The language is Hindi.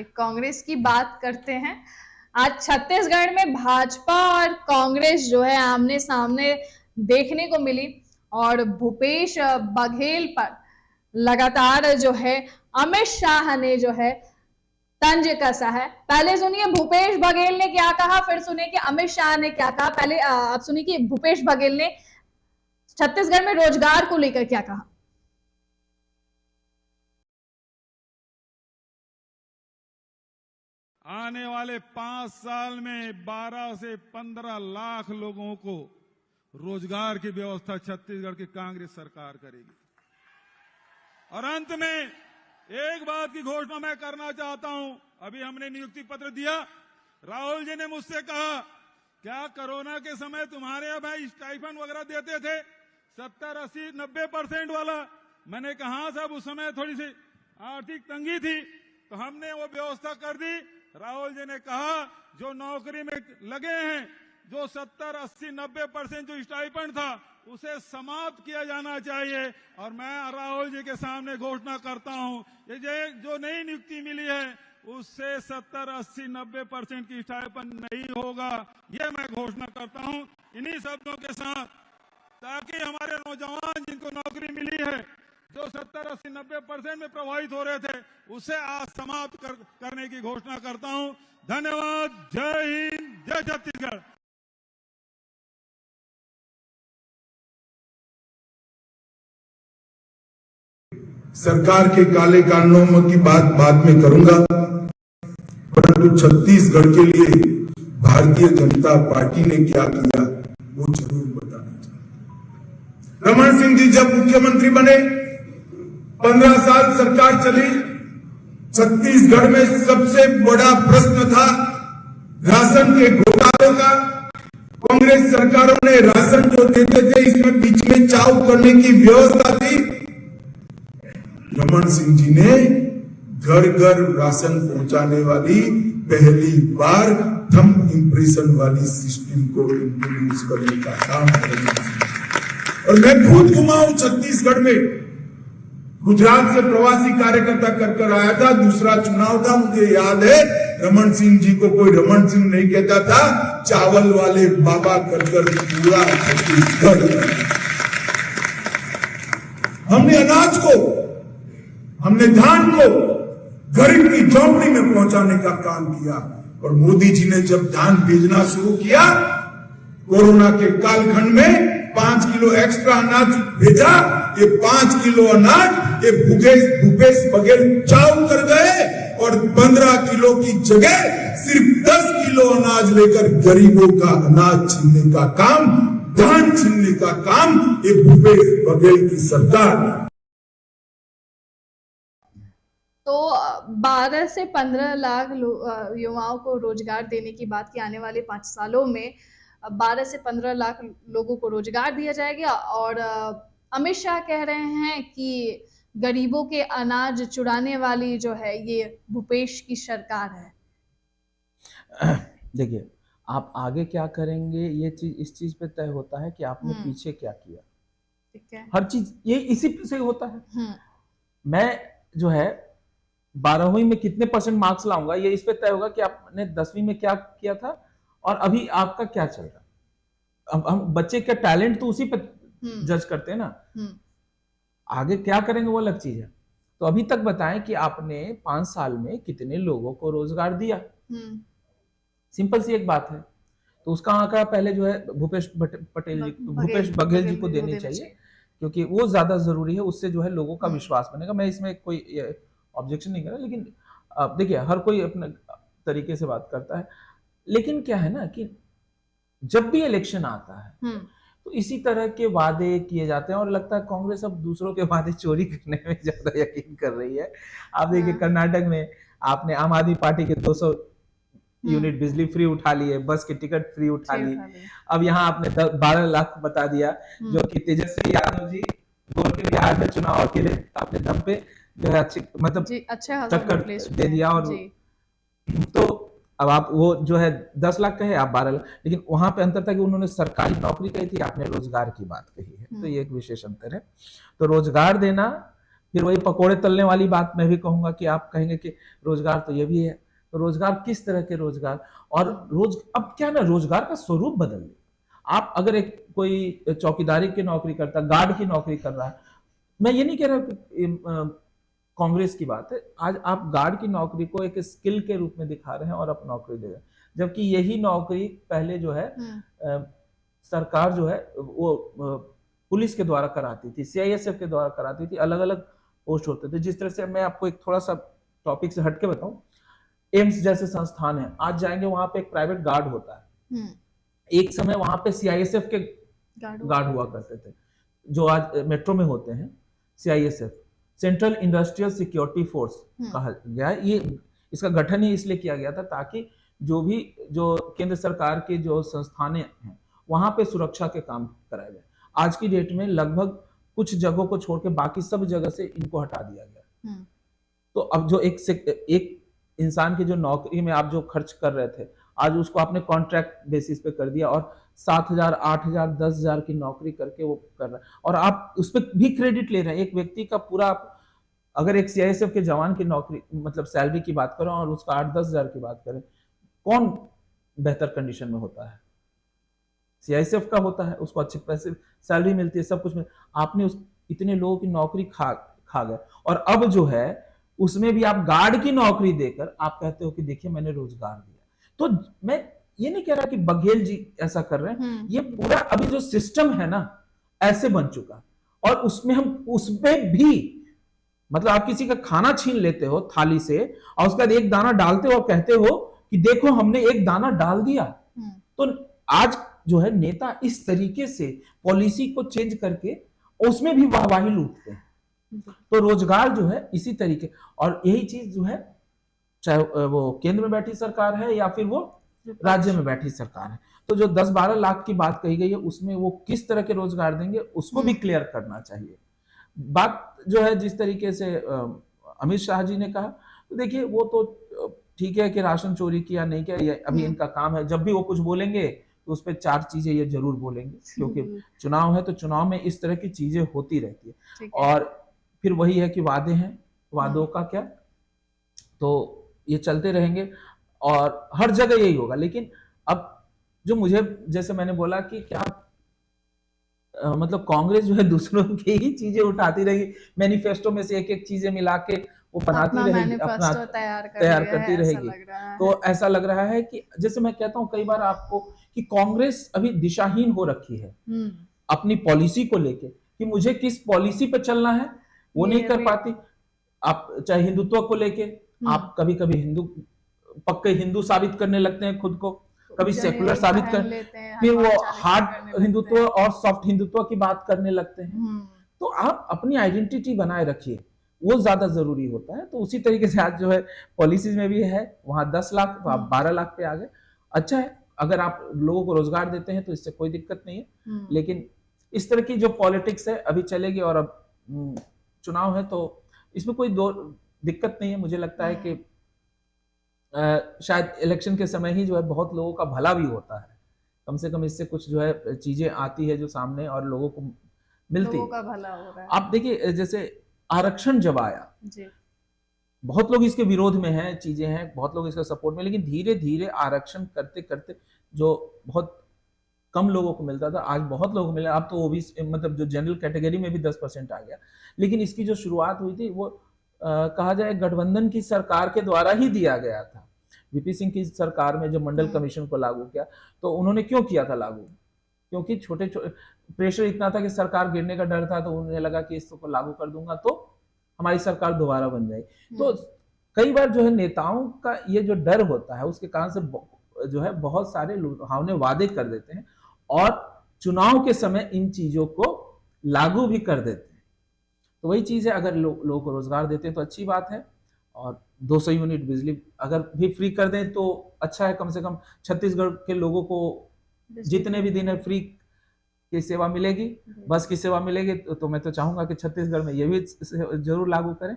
चलिए कांग्रेस की बात करते हैं। आज छत्तीसगढ़ में भाजपा और कांग्रेस जो है आमने सामने देखने को मिली और भूपेश बघेल पर लगातार जो है अमित शाह ने जो है तंज कसा है। पहले सुनिए भूपेश बघेल ने क्या कहा, फिर सुनिए कि अमित शाह ने क्या कहा। पहले आप सुनिए कि भूपेश बघेल ने छत्तीसगढ़ में रोजगार को लेकर क्या कहा। आने वाले 5 साल में 12 से 15 लाख लोगों को रोजगार की व्यवस्था छत्तीसगढ़ की कांग्रेस सरकार करेगी। और अंत में एक बात की घोषणा मैं करना चाहता हूं। अभी हमने नियुक्ति पत्र दिया। राहुल जी ने मुझसे कहा, क्या कोरोना के समय तुम्हारे यहाँ भाई स्टाइफन वगैरह देते थे 70, 80, 90% वाला? मैंने कहा साहब उस समय थोड़ी सी आर्थिक तंगी थी तो हमने वो व्यवस्था कर दी। राहुल जी ने कहा जो नौकरी में लगे हैं, जो 70, 80, 90% जो स्टाइपेंड था उसे समाप्त किया जाना चाहिए। और मैं राहुल जी के सामने घोषणा करता हूं, ये जो नई नियुक्ति मिली है उससे 70, 80, 90% की स्टाइपेंड नहीं होगा। ये मैं घोषणा करता हूं इन्हीं शब्दों के साथ, ताकि हमारे नौजवान जिनको नौकरी मिली है, जो 70, 80, 90% में प्रभावित हो रहे थे, उसे आज समाप्त करने की घोषणा करता हूं। धन्यवाद। जय हिंद, जय छत्तीसगढ़। सरकार के काले कानूनों की बात बाद में करूंगा, परंतु छत्तीसगढ़ के लिए भारतीय जनता पार्टी ने क्या किया वो जरूर बताना चाहूंगा। रमन सिंह जी जब मुख्यमंत्री बने, 15 साल सरकार चली, छत्तीसगढ़ में सबसे बड़ा प्रश्न था राशन के घोटालों का। कांग्रेस सरकारों ने राशन जो देते थे इसमें बीच में चाव करने की व्यवस्था थी। रमन सिंह जी ने घर घर राशन पहुंचाने वाली पहली बार थंब इंप्रेशन वाली सिस्टम को इंट्रोड्यूस करने का काम किया। और मैं खुद घुमा हूं छत्तीसगढ़ में, गुजरात से प्रवासी कार्यकर्ता कर आया था। दूसरा चुनाव था, मुझे याद है। रमन सिंह जी को कोई रमन सिंह नहीं कहता था, चावल वाले बाबा कर पूरा छत्तीसगढ़। हमने अनाज को, हमने धान को गरीब की झोंपड़ी में पहुंचाने का काम किया। और मोदी जी ने जब धान भेजना शुरू किया, कोरोना के कालखंड में 5 किलो एक्स्ट्रा अनाज भेजा। ये 5 किलो अनाज ये भूपेश बघेल चाव कर गए और 15 किलो की जगह सिर्फ 10 किलो अनाज लेकर गरीबों का अनाज छीनने का काम, धान छीनने का काम ये भूपेश बघेल की सरकार। तो 12 से 15 लाख युवाओं को रोजगार देने की बात की। आने वाले 5 सालों में 12 से 15 लाख लोगों को रोजगार दिया जाएगा। और अमित शाह कह रहे हैं कि गरीबों के अनाज चुराने वाली जो है ये भूपेश की सरकार है। देखिए, आप आगे क्या करेंगे ये चीज इस चीज पे तय होता है कि आपने पीछे क्या किया। ठीक है, हर चीज ये इसी से होता है। मैं जो है 12वीं में कितने % मार्क्स लाऊंगा ये इस पे तय होगा कि आपने 10वीं में क्या किया था और अभी आपका क्या चल रहा है। अब हम बच्चे का टैलेंट तो उसी पे जज करते हैं ना, आगे क्या करेंगे वो अलग चीज है। तो अभी तक बताएं कि आपने 5 साल में कितने लोगों को रोजगार दिया। सिंपल सी एक बात है। तो उसका आंकड़ा पहले जो है भूपेश बघेल जी को देनी चाहिए, क्योंकि वो ज्यादा जरूरी है। उससे जो है लोगों का विश्वास बनेगा। मैं इसमें कोई ऑब्जेक्शन नहीं कर रहा, लेकिन देखिए हर कोई अपने तरीके से बात करता है। लेकिन क्या है ना कि जब भी इलेक्शन आता है तो इसी तरह के वादे किए जाते हैं और लगता है कांग्रेस अब दूसरों के वादे चोरी करने में ज्यादा यकीन कर रही है। आप देखिए कर्नाटक में आपने आम आदमी पार्टी के 200 यूनिट बिजली फ्री उठा लिए, बस की टिकट फ्री उठा ली। अब यहाँ आपने 12 लाख बता दिया, जो कि तेजस्वी यादव जी बोल के बिहार में चुनाव के लिए अपने दम पे जो है अच्छी मतलब टक्कर दे दिया। और तो अब आप वो जो है 10 लाख कहे, आप 12 लाख, लेकिन वहां पे अंतर था कि उन्होंने सरकारी नौकरी कही थी, आपने रोजगार की बात कही है। तो ये एक विशेष अंतर है। तो रोजगार देना फिर वही पकोड़े तलने वाली बात मैं भी कहूंगा कि आप कहेंगे कि रोजगार तो ये भी है, तो रोजगार किस तरह के रोजगार, और अब क्या ना, रोजगार का स्वरूप बदल गया। आप अगर एक कोई चौकीदारी की नौकरी करता, गार्ड की नौकरी कर रहा है, मैं ये नहीं कह रहा कि कांग्रेस की बात है, आज आप गार्ड की नौकरी को एक स्किल के रूप में दिखा रहे हैं और आप नौकरी दे रहे हैं, जबकि यही नौकरी पहले जो है सरकार जो है वो पुलिस के द्वारा कराती थी, सीआईएसएफ के द्वारा कराती थी, अलग अलग पोस्ट होते थे। जिस तरह से मैं आपको एक थोड़ा सा टॉपिक से हटके बताऊं, एम्स जैसे संस्थान है, आज जाएंगे वहां पे एक प्राइवेट गार्ड होता है, एक समय वहां पे सीआईएसएफ के गार्ड हुआ करते थे, जो आज मेट्रो में होते हैं। CISF central industrial security force कहा गया है। ये इसका गठन ही इसलिए किया गया था ताकि जो केंद्र सरकार के जो संस्थानें हैं वहां पे सुरक्षा के काम कराए जाए। आज की डेट में लगभग कुछ जगहों को छोड़ के बाकी सब जगह से इनको हटा दिया गया। तो अब जो एक इंसान की जो नौकरी में आप जो खर्च कर रहे थे, आज उसको आपने कॉन्ट्रैक्ट बेसिस पे कर दिया और 7,000, 8,000, 10,000 की नौकरी करके वो कर रहा है, और आप उस पर भी क्रेडिट ले रहे हैं। एक व्यक्ति का पूरा, अगर एक सीआईएसएफ के जवान की नौकरी मतलब सैलरी की बात करें और उसका 8-10 हजार की बात करें, कौन बेहतर कंडीशन में होता है? सीआईएसएफ का होता है, उसको अच्छे पैसे सैलरी मिलती है, सब कुछ में। आपने इतने लोगों की नौकरी खा गए, और अब जो है उसमें भी आप गार्ड की नौकरी देकर आप कहते हो कि देखिए मैंने रोजगार दिया। तो मैं ये नहीं कह रहा कि बघेल जी ऐसा कर रहे हैं, ये पूरा अभी जो सिस्टम है ना ऐसे बन चुका, और उसमें हम उसमें भी मतलब आप किसी का खाना छीन लेते हो थाली से और उसके बाद एक दाना डालते हो और कहते हो कि देखो हमने एक दाना डाल दिया। तो आज जो है नेता इस तरीके से पॉलिसी को चेंज करके उसमें भी वाहवाही लूटते हैं। तो रोजगार जो है इसी तरीके, और यही चीज जो है चाहे वो केंद्र में बैठी सरकार है या फिर वो राज्य में बैठी सरकार है, तो जो 10-12 लाख की बात कही गई है उसमें वो किस तरह के रोजगार देंगे उसको भी क्लियर करना चाहिए। बात जो है जिस तरीके से अमित शाह जी ने कहा, तो देखिए वो तो ठीक है कि राशन चोरी किया नहीं किया, ये अभी इनका काम है। जब भी वो कुछ बोलेंगे तो उस पर 4 चीजें ये जरूर बोलेंगे, क्योंकि चुनाव है तो चुनाव में इस तरह की चीजें होती रहती है। और फिर वही है कि वादे हैं, वादों का क्या, तो ये चलते रहेंगे और हर जगह यही होगा। लेकिन अब जो मुझे, जैसे मैंने बोला कि क्या मतलब कांग्रेस जो है दूसरों की ही चीजें उठाती रहेगी, मैनिफेस्टो में से एक चीजें मिला के वो बनाती रहेगी, अपना तैयार करती रहेगी। तो ऐसा लग रहा है कि जैसे मैं कहता हूं कई बार आपको कि कांग्रेस अभी दिशाहीन हो रखी है अपनी पॉलिसी को लेके, कि मुझे किस पॉलिसी पे चलना है वो नहीं कर पाती। आप चाहे हिंदुत्व को लेके आप कभी कभी पक्के हिंदू साबित करने लगते हैं खुद को, कभी सेकुलर साबित कर, फिर वो हार्ड हिंदुत्व और सॉफ्ट हिंदुत्व की बात करने लगते हैं। तो आप अपनी आइडेंटिटी बनाए रखिए, वो ज्यादा जरूरी होता है। तो उसी तरीके से आज जो है पॉलिसीज में भी है, वहां 10 लाख तो आप 12 लाख पे आ गए। अच्छा है, अगर आप लोगों को रोजगार देते हैं तो इससे कोई दिक्कत नहीं है, लेकिन इस तरह की जो पॉलिटिक्स है अभी चलेगी, और अब चुनाव है तो इसमें कोई दिक्कत नहीं है। मुझे लगता है कि शायद इलेक्शन के समय ही जो है बहुत लोगों का भला भी होता है, कम से कम इससे कुछ जो है चीजें आती है जो सामने और लोगों को मिलती है, का भला हो रहा है। आप देखिए जैसे आरक्षण जब आया जी, बहुत लोग इसके विरोध में हैं, चीजें हैं, बहुत लोग इसका सपोर्ट में, लेकिन धीरे धीरे आरक्षण करते करते जो बहुत कम लोगों को मिलता था आज बहुत लोगों को मिला। अब तो ओबीसी मतलब जो जनरल कैटेगरी में भी 10% आ गया। लेकिन इसकी जो शुरुआत हुई थी वो कहा जाए गठबंधन की सरकार के द्वारा ही दिया गया था। वीपी सिंह की सरकार में जब मंडल कमीशन को लागू किया तो उन्होंने क्यों किया था लागू, क्योंकि छोटे प्रेशर इतना था कि सरकार गिरने का डर था, तो उन्हें लगा कि इसको लागू कर दूंगा तो हमारी सरकार दोबारा बन जाएगी। तो कई बार जो है नेताओं का ये जो डर होता है उसके कारण से जो है बहुत सारे लुभावने वादे कर देते हैं और चुनाव के समय इन चीजों को लागू भी कर देते हैं। तो वही चीज है, अगर लोगों को रोजगार देते हैं तो अच्छी बात है, और 200 यूनिट बिजली अगर भी फ्री कर दें तो अच्छा है। कम से कम छत्तीसगढ़ के लोगों को जितने भी दिन है फ्री की सेवा मिलेगी, बस की सेवा मिलेगी, तो मैं तो चाहूंगा कि छत्तीसगढ़ में ये भी जरूर लागू करें।